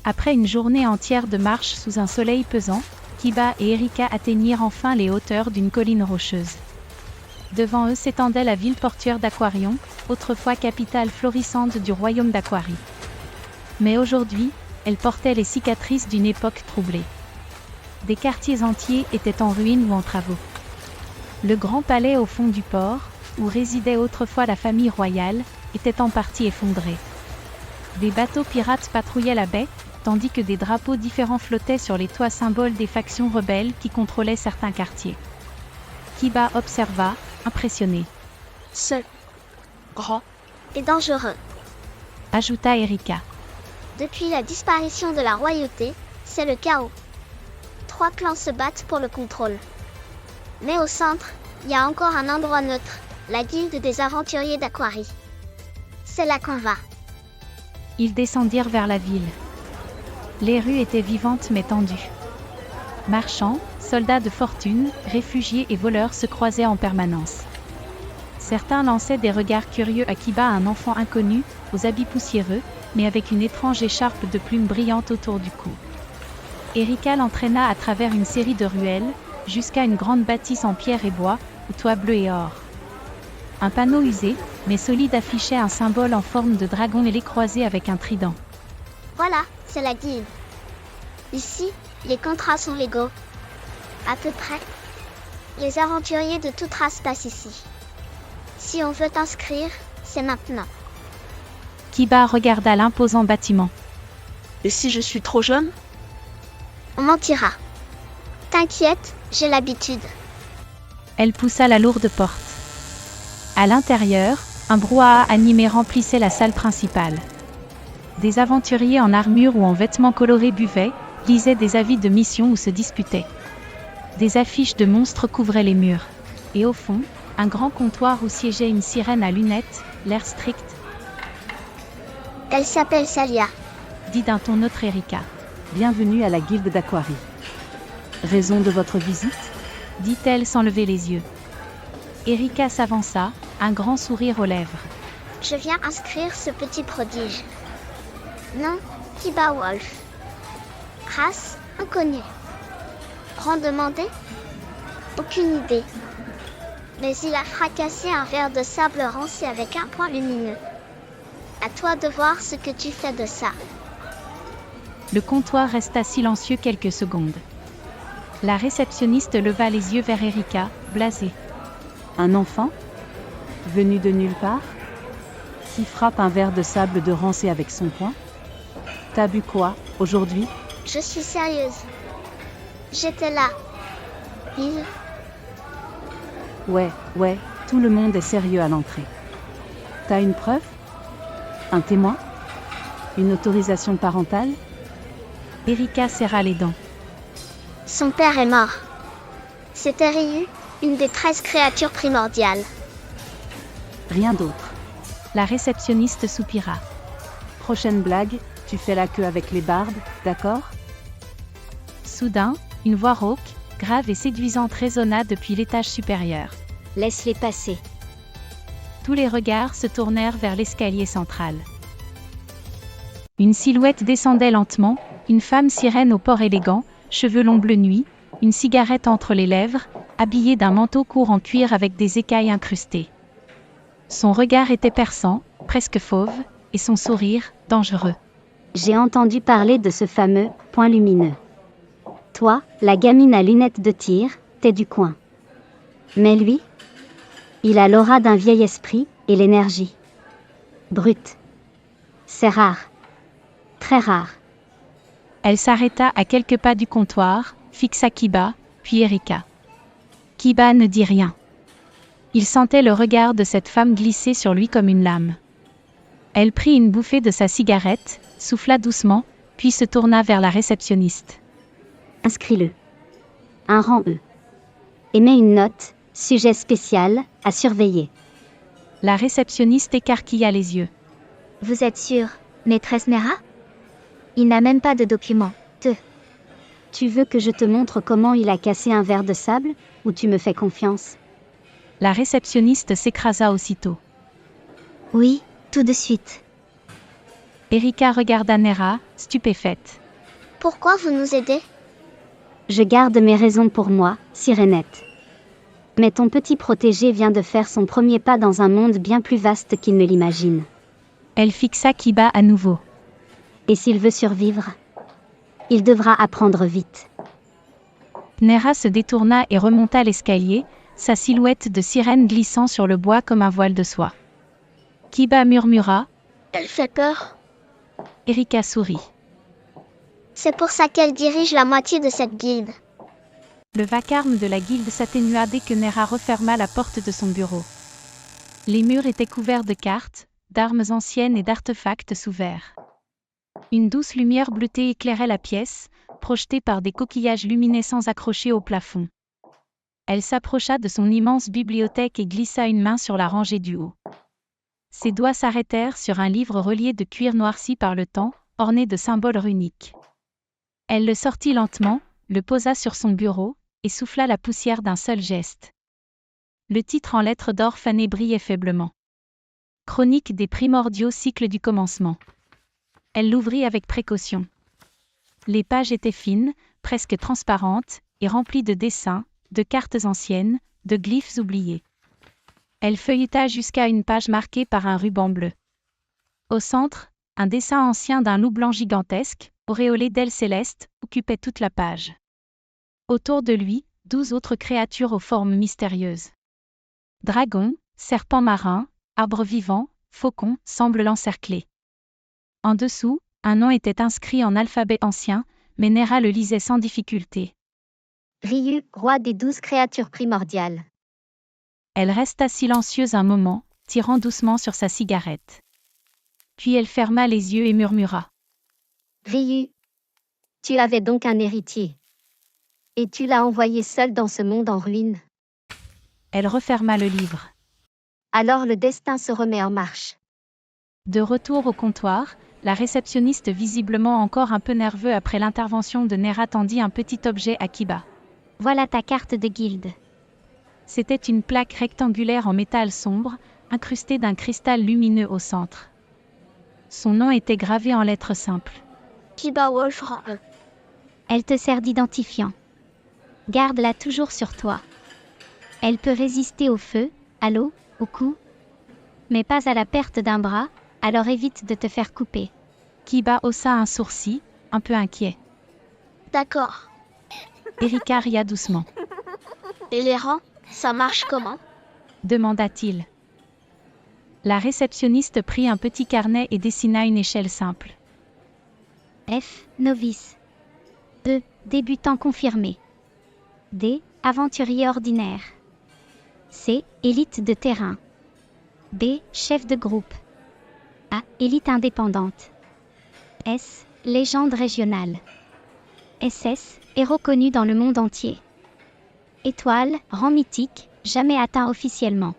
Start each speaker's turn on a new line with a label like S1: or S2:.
S1: Après une journée entière de marche sous un soleil pesant, Kiba et Erika atteignirent enfin les hauteurs d'une colline rocheuse. Devant eux s'étendait la ville portuaire d'Aquarion, autrefois capitale florissante du royaume d'Aquarie. Mais aujourd'hui, elle portait les cicatrices d'une époque troublée. Des quartiers entiers étaient en ruine ou en travaux. Le grand palais au fond du port, où résidait autrefois la famille royale, était en partie effondré. Des bateaux pirates patrouillaient la baie, tandis que des drapeaux différents flottaient sur les toits symboles des factions rebelles qui contrôlaient certains quartiers. Kiba observa, impressionné.
S2: Seul, grand et dangereux,
S1: Ajouta Erika.
S2: Depuis la disparition de la royauté, c'est le chaos. 3 clans se battent pour le contrôle. Mais au centre, il y a encore un endroit neutre, la guilde des aventuriers d'Aquarie. C'est là qu'on va.
S1: Ils descendirent vers la ville. Les rues étaient vivantes mais tendues. Marchands, soldats de fortune, réfugiés et voleurs se croisaient en permanence. Certains lançaient des regards curieux à Kiba, un enfant inconnu, aux habits poussiéreux, mais avec une étrange écharpe de plumes brillantes autour du cou. Erika l'entraîna à travers une série de ruelles, jusqu'à une grande bâtisse en pierre et bois, au toit bleu et or. Un panneau usé, mais solide affichait un symbole en forme de dragon ailé croisé avec un trident.
S2: Voilà, c'est la guilde. Ici, les contrats sont légaux. À peu près. Les aventuriers de toute race passent ici. Si on veut t'inscrire, c'est maintenant.
S1: Kiba regarda l'imposant bâtiment.
S3: Et si je suis trop jeune?
S2: On mentira. T'inquiète, j'ai l'habitude.
S1: Elle poussa la lourde porte. À l'intérieur, un brouhaha animé remplissait la salle principale. Des aventuriers en armure ou en vêtements colorés buvaient, lisaient des avis de mission ou se disputaient. Des affiches de monstres couvraient les murs. Et au fond, un grand comptoir où siégeait une sirène à lunettes, l'air strict.
S2: Elle s'appelle Salia,
S1: Dit d'un ton neutre Erika.
S4: Bienvenue à la guilde d'Aquarie. Raison de votre visite?
S1: Dit-elle sans lever les yeux. Erika s'avança, un grand sourire aux lèvres.
S2: je viens inscrire ce petit prodige. Nom, Kiba Wolf. Race, inconnue. Rang demandé? Aucune idée. Mais il a fracassé un verre de sable rancé avec un point lumineux. À toi de voir ce que tu fais de ça.
S1: Le comptoir resta silencieux quelques secondes. La réceptionniste leva les yeux vers Erika, blasée.
S4: Un enfant? Venu de nulle part? Qui frappe un verre de sable de rancé avec son poing? T'as bu quoi, aujourd'hui?
S2: Je suis sérieuse. J'étais là.
S4: Ouais, tout le monde est sérieux à l'entrée. T'as une preuve? Un témoin? Une autorisation parentale?
S1: Erika serra les dents.
S2: Son père est mort. C'était Ryu, une des 13 créatures primordiales.
S4: Rien d'autre.
S1: La réceptionniste soupira.
S4: Prochaine blague, tu fais la queue avec les barbes, d'accord?
S1: Soudain, une voix rauque, grave et séduisante résonna depuis l'étage supérieur.
S2: Laisse-les passer.
S1: Tous les regards se tournèrent vers l'escalier central. Une silhouette descendait lentement, une femme sirène au port élégant, cheveux longs bleu nuit, une cigarette entre les lèvres, habillée d'un manteau court en cuir avec des écailles incrustées. Son regard était perçant, presque fauve, et son sourire, dangereux.
S5: J'ai entendu parler de ce fameux point lumineux. Toi, la gamine à lunettes de tir, t'es du coin. Mais lui, il a l'aura d'un vieil esprit et l'énergie. Brute. C'est rare. Très rare.
S1: Elle s'arrêta à quelques pas du comptoir, fixa Kiba, puis Erika. Kiba ne dit rien. Il sentait le regard de cette femme glisser sur lui comme une lame. Elle prit une bouffée de sa cigarette, souffla doucement, puis se tourna vers la réceptionniste.
S5: Inscris-le. Un rang E. Et mets une note, sujet spécial, à surveiller.
S1: La réceptionniste écarquilla les yeux.
S2: Vous êtes sûre, maîtresse Mera? Il n'a même pas de document.
S5: Tu veux que je te montre comment il a cassé un verre de sable, ou tu me fais confiance?
S1: La réceptionniste s'écrasa aussitôt.
S2: Oui, tout de suite.
S1: Erika regarda Nera, stupéfaite.
S2: Pourquoi vous nous aidez?
S5: Je garde mes raisons pour moi, Sirénette. Mais ton petit protégé vient de faire son premier pas dans un monde bien plus vaste qu'il ne l'imagine.
S1: Elle fixa Kiba à nouveau.
S5: Et s'il veut survivre, il devra apprendre vite.
S1: Nera se détourna et remonta l'escalier, sa silhouette de sirène glissant sur le bois comme un voile de soie. Kiba murmura.
S2: Elle fait peur.
S1: Erika sourit.
S2: C'est pour ça qu'elle dirige la moitié de cette guilde.
S1: Le vacarme de la guilde s'atténua dès que Nera referma la porte de son bureau. Les murs étaient couverts de cartes, d'armes anciennes et d'artefacts sous verre. Une douce lumière bleutée éclairait la pièce, projetée par des coquillages luminescents accrochés au plafond. Elle s'approcha de son immense bibliothèque et glissa une main sur la rangée du haut. Ses doigts s'arrêtèrent sur un livre relié de cuir noirci par le temps, orné de symboles runiques. Elle le sortit lentement, le posa sur son bureau, et souffla la poussière d'un seul geste. Le titre en lettres d'or fanées brillait faiblement. Chronique des primordiaux cycles du commencement. Elle l'ouvrit avec précaution. Les pages étaient fines, presque transparentes, et remplies de dessins, de cartes anciennes, de glyphes oubliés. Elle feuilleta jusqu'à une page marquée par un ruban bleu. Au centre, un dessin ancien d'un loup blanc gigantesque, auréolé d'ailes célestes, occupait toute la page. Autour de lui, 12 autres créatures aux formes mystérieuses. Dragons, serpents marins, arbres vivants, faucons semblent l'encercler. En dessous, un nom était inscrit en alphabet ancien, mais Nera le lisait sans difficulté.
S5: Ryu, roi des 12 créatures primordiales.
S1: Elle resta silencieuse un moment, tirant doucement sur sa cigarette. Puis elle ferma les yeux et murmura.
S5: Ryu, tu avais donc un héritier. Et tu l'as envoyé seul dans ce monde en ruine.
S1: Elle referma le livre.
S5: Alors le destin se remet en marche.
S1: De retour au comptoir, la réceptionniste, visiblement encore un peu nerveux après l'intervention de Nera, tendit un petit objet à Kiba.
S5: Voilà ta carte de guilde.
S1: C'était une plaque rectangulaire en métal sombre, incrustée d'un cristal lumineux au centre. Son nom était gravé en lettres simples.
S2: Kiba Wolfram.
S5: Elle te sert d'identifiant. Garde-la toujours sur toi. Elle peut résister au feu, à l'eau, au coup, mais pas à la perte d'un bras, alors évite de te faire couper.
S1: Kiba haussa un sourcil, un peu inquiet.
S2: D'accord.
S1: Erika ria doucement.
S2: Et les rangs, ça marche comment?
S1: Demanda-t-il. La réceptionniste prit un petit carnet et dessina une échelle simple.
S5: F. Novice. E. Débutant confirmé. D. Aventurier ordinaire. C. Élite de terrain. B. Chef de groupe. A. Élite indépendante. S. Légende régionale. SS. Héros connu dans le monde entier. Étoile, rang mythique, jamais atteint officiellement.